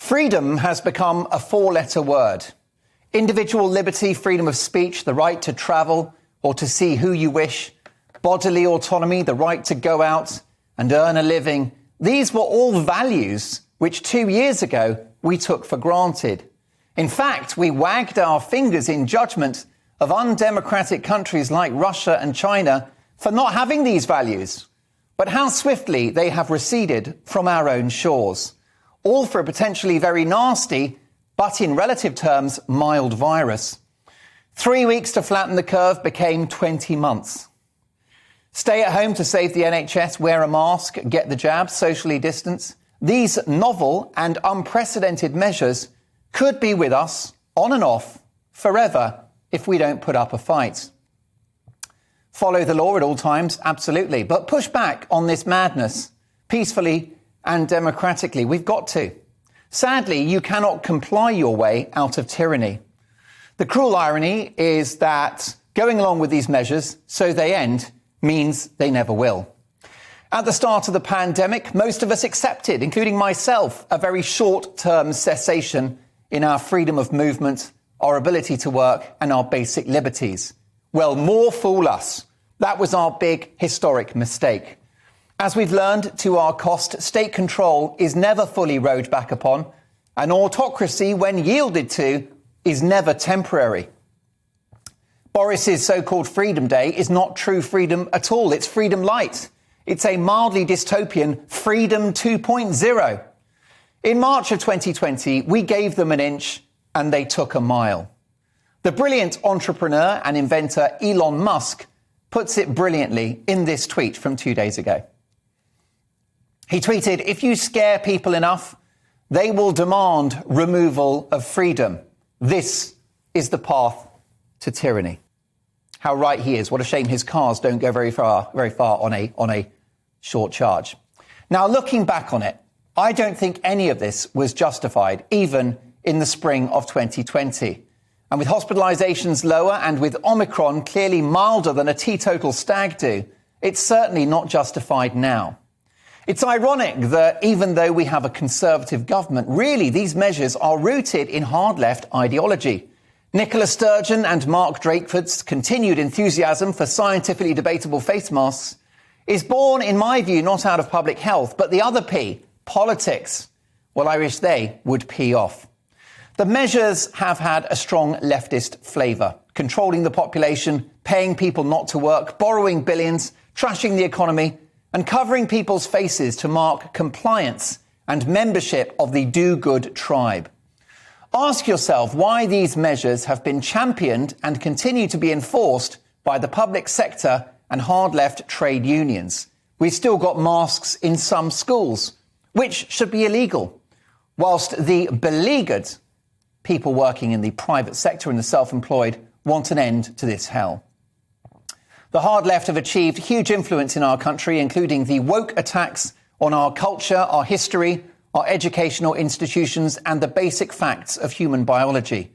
Freedom has become a four-letter word. Individual liberty, freedom of speech, the right to travel or to see who you wish, bodily autonomy, the right to go out and earn a living. These were all values which 2 years ago we took for granted. In fact, we wagged our fingers in judgment of undemocratic countries like Russia and China for not having these values. But how swiftly they have receded from our own shores. All for a potentially very nasty, but in relative terms, mild virus. 3 weeks to flatten the curve became 20 months. Stay at home to save the NHS, wear a mask, get the jab, socially distance. These novel and unprecedented measures could be with us, on and off, forever, if we don't put up a fight. Follow the law at all times, absolutely. But push back on this madness, peacefully and democratically. We've got to. Sadly, you cannot comply your way out of tyranny. The cruel irony is that going along with these measures, so they end, means they never will. At the start of the pandemic, most of us accepted, including myself, a very short-term cessation in our freedom of movement, our ability to work, and our basic liberties. Well, more fool us. That was our big historic mistake. As we've learned to our cost, state control is never fully rowed back upon, and autocracy, when yielded to, is never temporary. Boris's so-called Freedom Day is not true freedom at all. It's freedom light. It's a mildly dystopian Freedom 2.0. In March of 2020, we gave them an inch and they took a mile. The brilliant entrepreneur and inventor Elon Musk puts it brilliantly in this tweet from 2 days ago. He tweeted, "If you scare people enough, they will demand removal of freedom. This is the path to tyranny." How right he is. What a shame his cars don't go very far on a short charge. Now, looking back on it, I don't think any of this was justified, even in the spring of 2020. And with hospitalizations lower and with Omicron clearly milder than a teetotal stag do, it's certainly not justified now. It's ironic that even though we have a Conservative government, really these measures are rooted in hard left ideology. Nicola Sturgeon and Mark Drakeford's continued enthusiasm for scientifically debatable face masks is born, in my view, not out of public health, but the other P, politics. Well, I wish they would pee off. The measures have had a strong leftist flavour, controlling the population, paying people not to work, borrowing billions, trashing the economy, and covering people's faces to mark compliance and membership of the do-good tribe. Ask yourself why these measures have been championed and continue to be enforced by the public sector and hard-left trade unions. We've still got masks in some schools, which should be illegal, whilst the beleaguered people working in the private sector and the self-employed want an end to this hell. The hard left have achieved huge influence in our country, including the woke attacks on our culture, our history, our educational institutions, and the basic facts of human biology.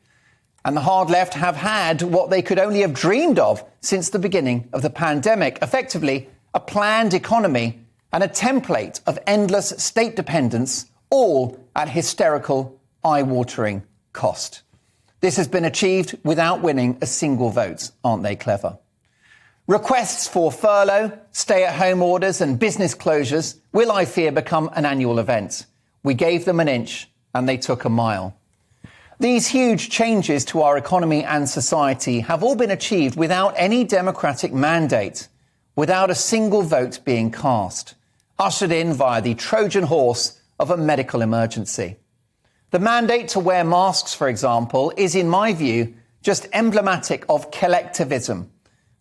And the hard left have had what they could only have dreamed of since the beginning of the pandemic, effectively a planned economy and a template of endless state dependence, all at hysterical, eye-watering cost. This has been achieved without winning a single vote. Aren't they clever? Requests for furlough, stay-at-home orders and business closures will, I fear, become an annual event. We gave them an inch and they took a mile. These huge changes to our economy and society have all been achieved without any democratic mandate, without a single vote being cast, ushered in via the Trojan horse of a medical emergency. The mandate to wear masks, for example, is, in my view, just emblematic of collectivism.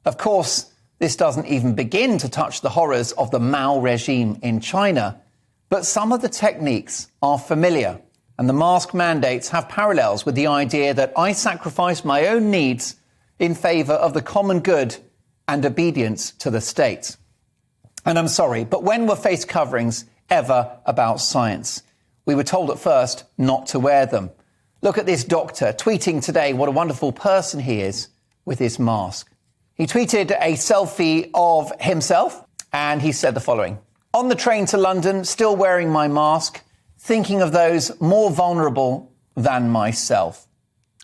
Of course, this doesn't even begin to touch the horrors of the Mao regime in China, but some of the techniques are familiar, and the mask mandates have parallels with the idea that I sacrifice my own needs in favour of the common good and obedience to the state. And I'm sorry, but when were face coverings ever about science? We were told at first not to wear them. Look at this doctor tweeting today what a wonderful person he is with his mask. He tweeted a selfie of himself and he said the following: "On the train to London, still wearing my mask. thinking of those more vulnerable than myself,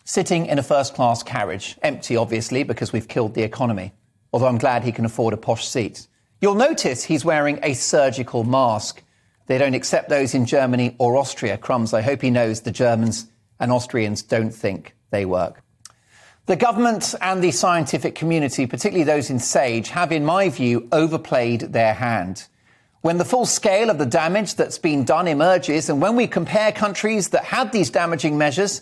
sitting in a first-class carriage, empty, obviously, because we've killed the economy, although I'm glad he can afford a posh seat. You'll notice he's wearing a surgical mask. They don't accept those in Germany or Austria. Crumbs, I hope he knows the Germans and Austrians don't think they work. The government and the scientific community, particularly those in SAGE, have, in my view, overplayed their hand. When the full scale of the damage that's been done emerges, and when we compare countries that had these damaging measures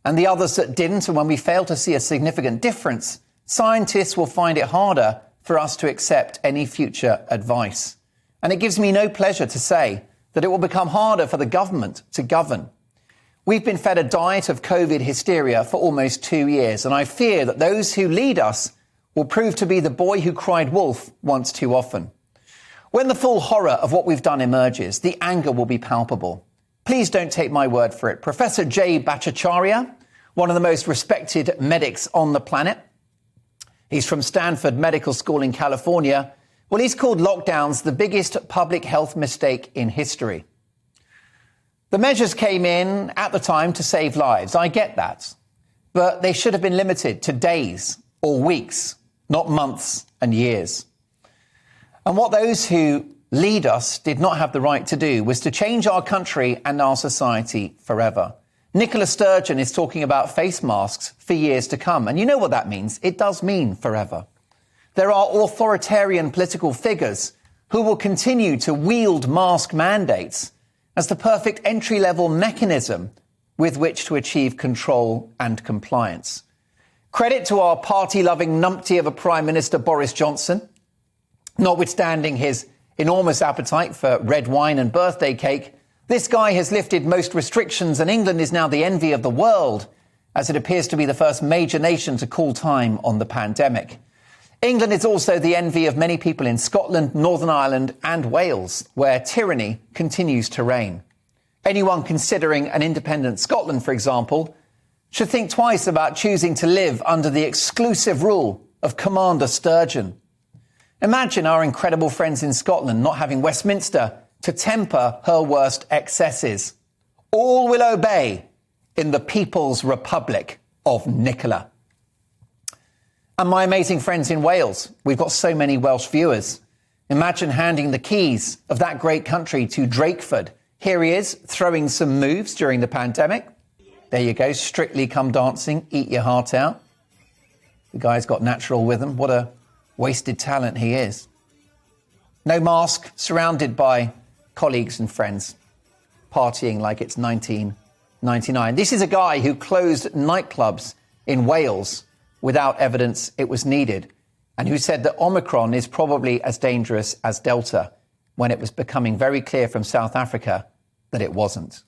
and the others that didn't, and when we fail to see a significant difference, scientists will find it harder for us to accept any future advice. And it gives me no pleasure to say that it will become harder for the government to govern. We've been fed a diet of COVID hysteria for almost 2 years, and I fear that those who lead us will prove to be the boy who cried wolf once too often. When the full horror of what we've done emerges, the anger will be palpable. Please don't take my word for it. Professor Jay Bhattacharya, one of the most respected medics on the planet, he's from Stanford Medical School in California. Well, he's called lockdowns the biggest public health mistake in history. The measures came in at the time to save lives. I get that. But they should have been limited to days or weeks, not months and years. And what those who lead us did not have the right to do was to change our country and our society forever. Nicola Sturgeon is talking about face masks for years to come. And you know what that means. It does mean forever. There are authoritarian political figures who will continue to wield mask mandates as the perfect entry-level mechanism with which to achieve control and compliance. Credit to our party-loving numpty of a Prime Minister, Boris Johnson. Notwithstanding his enormous appetite for red wine and birthday cake, this guy has lifted most restrictions, and England is now the envy of the world, as it appears to be the first major nation to call time on the pandemic. England is also the envy of many people in Scotland, Northern Ireland and Wales, where tyranny continues to reign. Anyone considering an independent Scotland, for example, should think twice about choosing to live under the exclusive rule of Commander Sturgeon. Imagine our incredible friends in Scotland not having Westminster to temper her worst excesses. All will obey in the People's Republic of Nicola. And my amazing friends in Wales, we've got so many Welsh viewers. Imagine handing the keys of that great country to Drakeford. Here he is, throwing some moves during the pandemic. There you go, Strictly Come Dancing, eat your heart out. The guy's got natural rhythm. What a wasted talent he is. No mask, surrounded by colleagues and friends, partying like it's 1999. This is a guy who closed nightclubs in Wales without evidence it was needed, and who said that Omicron is probably as dangerous as Delta, when it was becoming very clear from South Africa that it wasn't.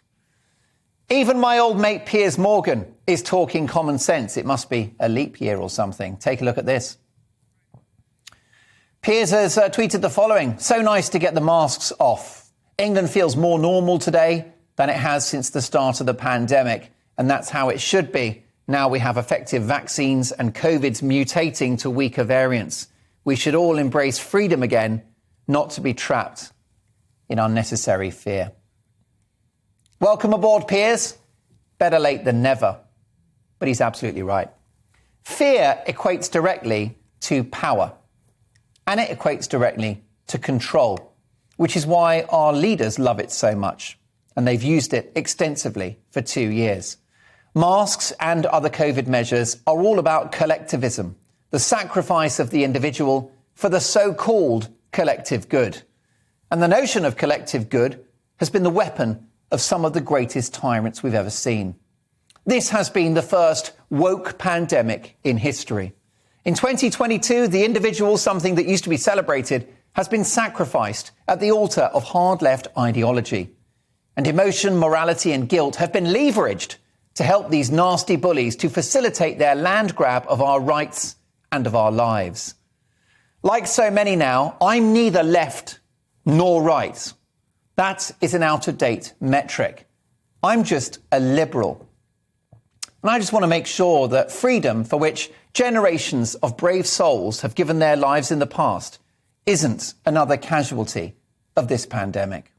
Even my old mate Piers Morgan is talking common sense. It must be a leap year or something. Take a look at this. Piers has tweeted the following: "So nice to get the masks off. England feels more normal today than it has since the start of the pandemic, and that's how it should be. Now we have effective vaccines and COVID's mutating to weaker variants. We should all embrace freedom again, not to be trapped in unnecessary fear." Welcome aboard, Piers. Better late than never. But he's absolutely right. Fear equates directly to power, and it equates directly to control, which is why our leaders love it so much, and they've used it extensively for 2 years. Masks and other COVID measures are all about collectivism, the sacrifice of the individual for the so-called collective good. And the notion of collective good has been the weapon of some of the greatest tyrants we've ever seen. This has been the first woke pandemic in history. In 2022, the individual, something that used to be celebrated, has been sacrificed at the altar of hard-left ideology. And emotion, morality and guilt have been leveraged to help these nasty bullies to facilitate their land grab of our rights and of our lives. Like so many now, I'm neither left nor right. That is an out-of-date metric. I'm just a liberal. And I just want to make sure that freedom, for which generations of brave souls have given their lives in the past, isn't another casualty of this pandemic.